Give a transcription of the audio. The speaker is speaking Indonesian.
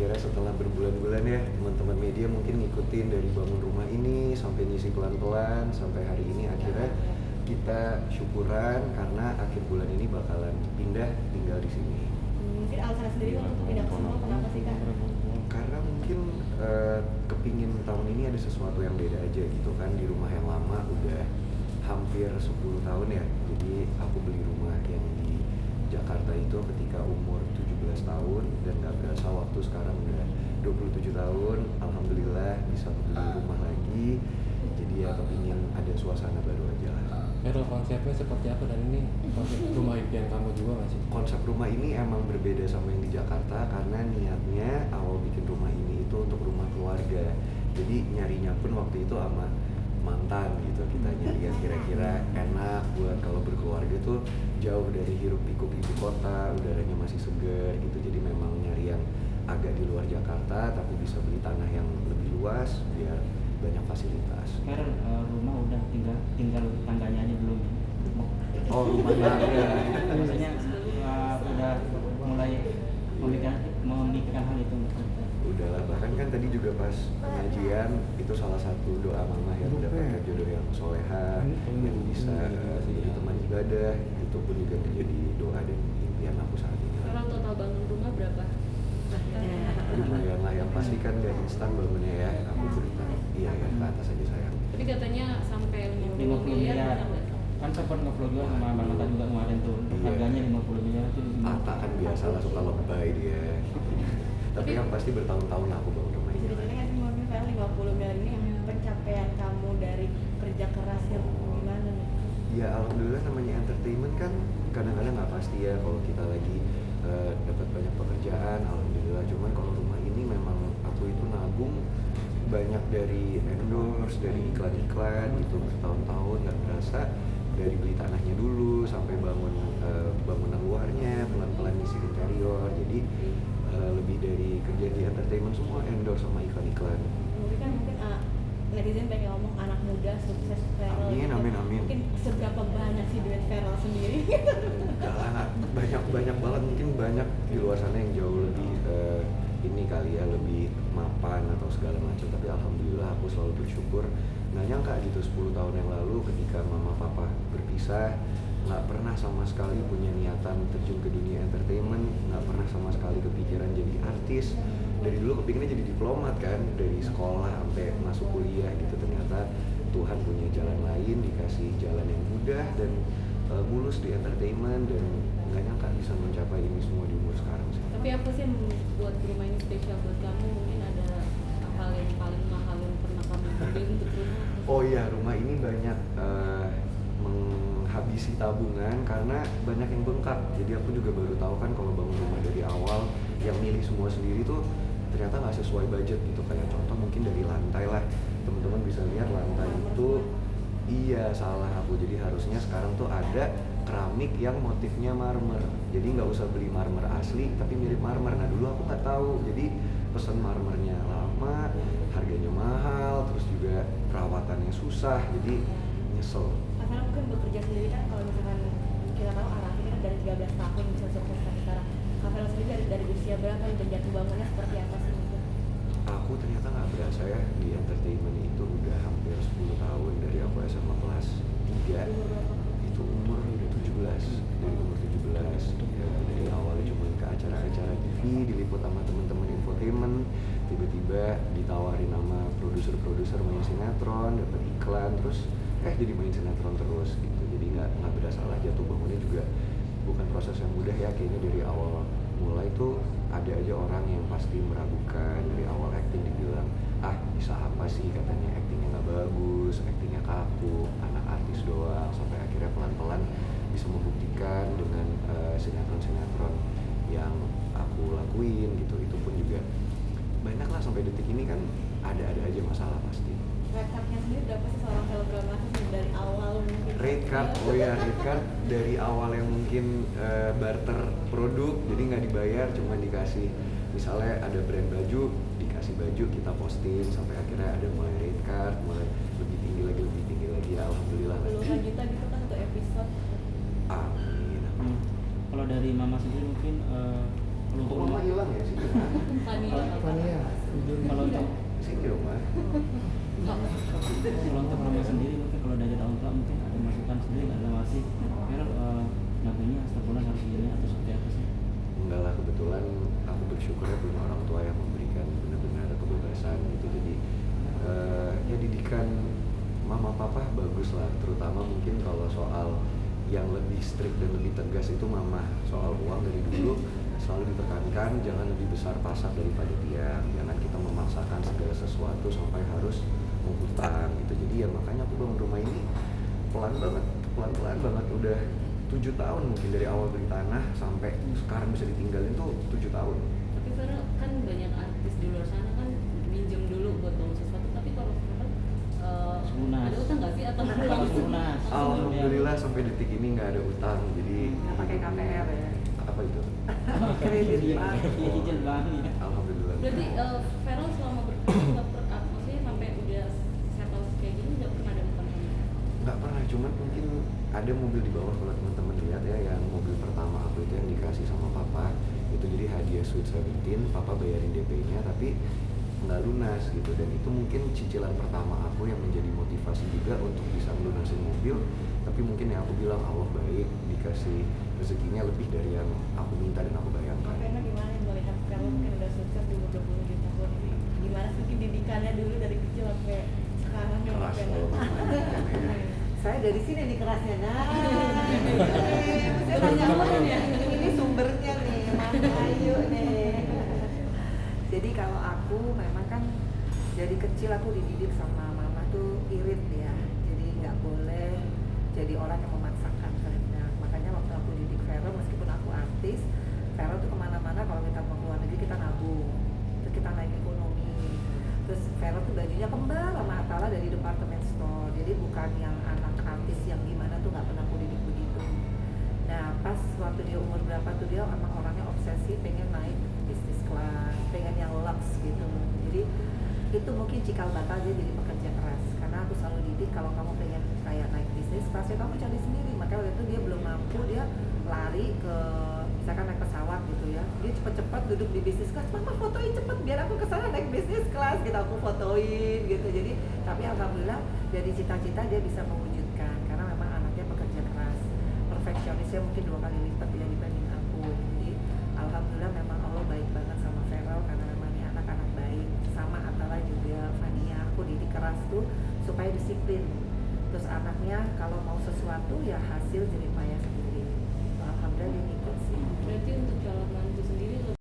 akhirnya setelah berbulan-bulan ya teman-teman media mungkin ngikutin dari bangun rumah ini sampai ngisi pelan-pelan sampai hari ini akhirnya kita syukuran karena akhir bulan ini bakalan pindah tinggal di sini. Mungkin alasan sendiri untuk pindah ke sana kenapa sih Kak? Karena mungkin kepingin tahun ini ada sesuatu yang beda aja gitu kan. Di rumah yang lama udah hampir 10 tahun ya, jadi aku beli rumah yang di Jakarta itu ketika umur 17 tahun dan gak berasa waktu sekarang udah 27 tahun. Alhamdulillah bisa beli rumah lagi, jadi ya kepingin ada suasana baru aja lah. Errol, konsepnya seperti apa dan ini konsep rumah impian kamu juga nggak sih? Konsep rumah ini emang berbeda sama yang di Jakarta karena niatnya awal bikin rumah ini itu untuk rumah keluarga. Jadi nyarinya pun waktu itu sama mantan gitu, kita nyari yang kira-kira enak buat kalau berkeluarga tuh jauh dari hiruk pikuk ibu kota, udaranya masih segar gitu. Jadi memang nyari yang agak di luar Jakarta tapi bisa beli tanah yang lebih luas biar banyak fasilitas. Sekarang rumah udah tinggal tangganya aja belum? Oh, rumahnya ada. Maksudnya udah mulai memikirkan hal itu. Udahlah, bahkan kan tadi juga pas pengajian itu salah satu doa mama yang mendapatkan jodoh yang soleha yang bisa jadi teman ibadah, itu pun juga menjadi doa dan impian aku saat ini. Sekarang total bangun rumah berapa? Lumayan lah, yang pasti kan gak instan bangunnya ya, aku cerita iya ya ke atas aja sayang. Tapi katanya sampai 50 miliar. bisa nggak? Kan sempat nge-vlog juga sama Bang Atta juga kemarin tuh. Iya. Harganya 50 miliar itu. Atta kan biasalah suka lebay dia. Tapi yang pasti bertahun-tahun lah aku bangun rumah ini. Jadi nggak sih mungkin Fel 50 miliar ini yang pencapaian kamu dari kerja keras yang gimana nih? Ya alhamdulillah namanya entertainment kan kadang-kadang nggak pasti ya kalau kita lagi dapat banyak pekerjaan, alhamdulillah. Cuman kalau rumah ini memang aku itu nabung banyak dari endorse, dari iklan-iklan gitu bertahun-tahun nggak berasa, dari beli tanahnya dulu sampai bangun bangunan luarnya, pelan-pelan isi interior. Jadi lebih dari kerja di entertainment semua endorse sama iklan-iklan. Mungkin netizen pengen ngomong anak muda sukses Ferel. Amin, gitu. amin, amin. Mungkin seberapa banyak sih duit Ferel sendiri? Enggak lah, banyak banget, mungkin banyak di luar sana yang jauh lebih ini kali ya, lebih mapan atau segala macam. Tapi alhamdulillah aku selalu bersyukur. Nggak nyangka gitu 10 tahun yang lalu ketika mama papa berpisah, nggak pernah sama sekali punya niatan terjun ke dunia entertainment, nggak pernah sama sekali kepikiran jadi artis. Dari dulu kepinginnya jadi diplomat kan, dari sekolah sampai masuk kuliah gitu. Ternyata Tuhan punya jalan lain, dikasih jalan yang mudah dan mulus di entertainment, dan nggak nyangka bisa mencapai ini semua di umur sekarang sih. Tapi apa sih yang membuat rumah ini spesial buat kamu? Mungkin ada hal yang paling mahal yang pernah kamu beli untuk rumah? Oh iya, rumah ini banyak menghabisi tabungan karena banyak yang bengkak. Jadi aku juga baru tahu kan kalau bangun rumah dari awal yang milih semua sendiri tuh ternyata nggak sesuai budget gitu. Kayak contoh mungkin dari lantai lah, teman-teman bisa lihat lantai itu iya salah aku. Jadi harusnya sekarang tuh ada keramik yang motifnya marmer. Jadi nggak usah beli marmer asli tapi mirip marmer. Nah dulu aku nggak tahu, jadi pesan marmernya lama, harganya mahal, terus juga perawatannya susah, jadi nyesel. Karena mungkin bekerja sendiri kan, kalau misalkan kita tahu arahnya kan dari 13 tahun bisa sukses sampai sekarang. Kak sendiri dari usia berapa dan jatuh bangunnya seperti apa sih mungkin? Aku ternyata nggak berasa ya di entertainment itu udah hampir 10 tahun. Dari aku SMA kelas 3 itu umur udah 17. Dari umur 17 ya, dari awalnya cuma ke acara-acara TV diliput sama teman-teman infotainment, tiba-tiba ditawarin sama produser-produser main sinetron, dapat iklan, terus jadi main sinetron terus gitu. Jadi nggak berasa lah, jatuh bangunnya juga bukan proses yang mudah ya. Kayaknya dari awal mulai tuh ada aja orang yang pasti meragukan. Dari awal acting dibilang bisa apa sih, katanya actingnya nggak bagus, actingnya kaku, anak artis doang, sampai akhirnya pelan-pelan bisa membuktikan dengan sinetron-sinetron yang aku lakuin gitu. Itu pun juga banyak lah, sampai detik ini kan ada aja masalah pasti. Red cardnya sendiri berapa sih seorang teledramatis yang dari awal mungkin? Red card, oh ya red card dari awal yang mungkin barter produk, jadi nggak dibayar, cuma dikasih misalnya ada brand baju, dikasih baju kita posting, sampai akhirnya ada mulai red card, mulai lebih tinggi lagi ya, alhamdulillah. Puluhan juta gitu kan satu episode. Amin. Kalau dari mama sendiri mungkin untuk Mama hilang ya sih? Vanilla. ini dong mah. Kalau untuk promo sendiri mungkin kalau dari tahun tua mungkin ada masukan sendiri nggak dalam arti Fer lagunya setiap bulan harus gini atau seperti apa sih? Enggak lah, kebetulan aku bersyukur ya punya orang tua yang memberikan benar-benar kebebasan gitu. Jadi ya didikan mama papa bagus lah, terutama mungkin kalau soal yang lebih strict dan lebih tegas itu mama. Soal uang dari dulu selalu ditekankan jangan lebih besar pasak daripada tiang, jangan kita memaksakan segala sesuatu sampai harus menghutang gitu. Jadi ya makanya aku bangun rumah ini pelan-pelan banget udah 7 tahun mungkin, dari awal beli tanah sampai sekarang bisa ditinggalin tuh 7 tahun. Tapi Farel kan banyak artis di luar sana kan minjem dulu buat bangun sesuatu, tapi kalau Farel Lunas. ada utang nggak sih atau nggak Langsung lunas. Alhamdulillah sampai detik ini nggak ada utang, jadi Nggak pakai KPR ya? apa itu? Kredit bank. Iya cicil bank ya. Alhamdulillah. Berarti Farel selama berkarir maksudnya sampai udah settle kayak gini nggak pernah ada utang? Nggak pernah, cuman mungkin ada mobil di bawah kalau teman-teman lihat ya, yang mobil pertama aku itu yang dikasih sama papa, itu jadi hadiah Sweet 17, papa bayarin DP-nya tapi nggak lunas gitu. Dan itu mungkin cicilan pertama aku yang menjadi motivasi juga untuk bisa melunasin mobil. Tapi mungkin yang aku bilang Allah baik, dikasih rezekinya lebih dari yang aku minta dan aku bayangkan. Karena gimana yang melihat Farel mungkin udah sukses di umur 20 di tahun ini, gimana sih mungkin didikannya dulu dari kecil sampai sekarang yang Keras mungkin kalau mama didikan ya. Saya dari sini nih kerasnya. Nah, saya tanya ini sumbernya nih, Mama Ayu nih. Jadi kalau aku memang kan dari kecil aku dididik sama mama tuh irit ya. Jadi nggak boleh jadi orang yang memaksakan kehendak. Makanya waktu aku didik Farel, meskipun aku artis, Farel tuh kemana-mana kalau kita mau keluar negeri kita nabung, terus kita naik ekonomi. Terus Farel tuh bajunya kembar sama Atala dari departemen store. Jadi bukan yang anak artis yang gimana tuh, nggak pernah aku didik begitu. Nah pas waktu dia umur berapa tuh dia emang orangnya obsesi pengen naik bisnis kelas, pengen yang lux gitu. Jadi itu mungkin cikal bakal dia jadi pekerja keras. Karena aku selalu didik kalau kamu pengen kayak naik bisnis kelas ya kamu cari sendiri. Makanya waktu itu dia belum mampu, dia lari ke misalkan naik pesawat gitu ya, dia cepet-cepet duduk di bisnis kelas, mama fotoin cepet biar aku kesana naik bisnis kelas gitu, aku fotoin gitu. Jadi tapi alhamdulillah dari cita-cita dia bisa mewujudkan karena memang anaknya pekerja keras, perfeksionisnya mungkin 2 kali lipat dia dibanding aku. Jadi alhamdulillah memang Allah baik banget sama Farel karena memang ini anak-anak baik. Sama Atala juga, Fania, aku didik keras tuh supaya disiplin. Terus anaknya kalau mau sesuatu ya hasil jerih payah sendiri.